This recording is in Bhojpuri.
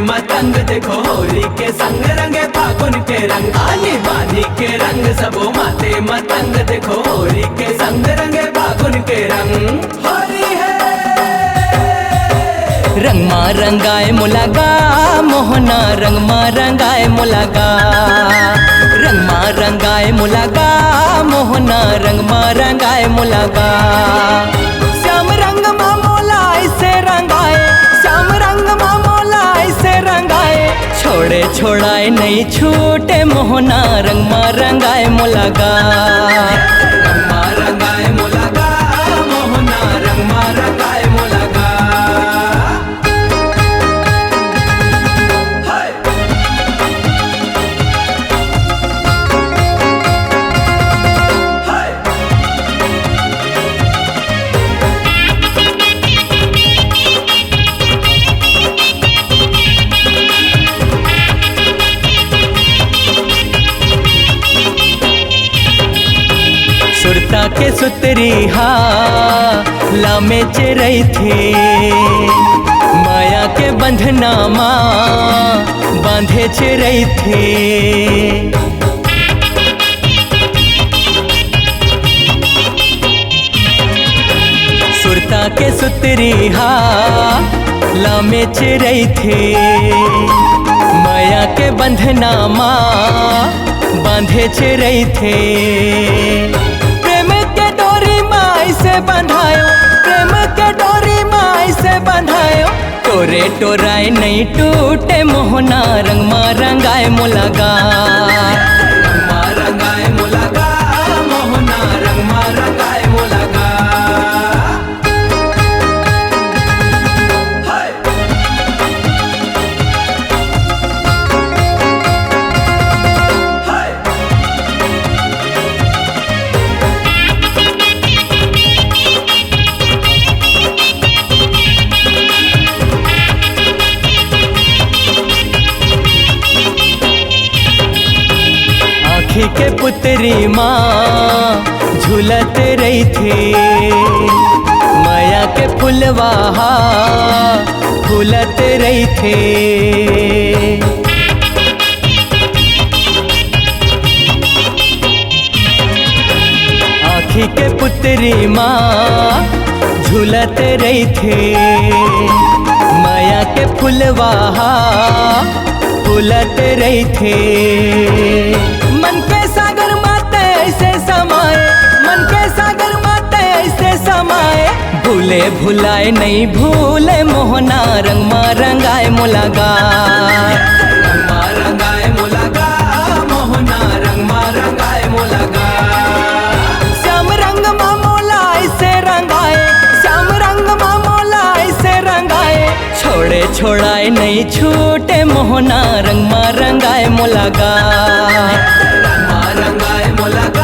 मतंग देखो होली के संग रंगे फागुन के रंग आनी बानी के रंग सबो माते मतंग देखो होली के संग रंगे फागुन के रंग होली है। रंग मा रंगाए मुलागा मोहना रंग मा रंगाए मुलागा रंग मा रंगाए मुलागा मोहना रंग मा रंगाए मुलागा श्याम रंग मा मोला ऐसे रंगाए श्याम रंग मा मोला ऐसे रंगाए छोड़े छोड़ाए नहीं छूटे मोहना रंग मा रंगाए मुलागा रंग मा रंगाए मुलागा मोहना रंग मा रंगाए मुलागा। सुरता के सुतरी हा लामे चिरई थी माया के बंधना माँ बांधे चिरई थी सुरता के सुतरी हा लामे चिरई थी माया के बंधना माँ बांधे चिरई थे से बंधायो प्रेम के डोरी माई से बंधायो टोरे टोराए नहीं टूटे मोहना रंग मा रंगाए मुलागा रंग मा रंगाए मुलागा मोहना रंग मा रंगाए मुलागा। आँखी के पुतरी माँ झूलत रही थी माया के फुलवाहा फूलत रही थी आँखी के पुतरी माँ झूलत रही थी माया के फुलवाहा फूलत रही थी मन के सागर माते ऐसे समाए मन के सागर माते ऐसे समाए भूले भुलाए नहीं भूले मोहना रंग मा रंगाए मुलागा रंग मा रंगाए मुलागा मोहना रंग मा रंगाए मुलागा। श्याम रंग मा मोला ऐसे रंगाए श्याम रंग मा मोला ऐसे रंगाए छोड़े छोड़ाए नहीं छूटे मोहना रंग मा रंगाए मुलागा रंग मा रंगाए मुलागा।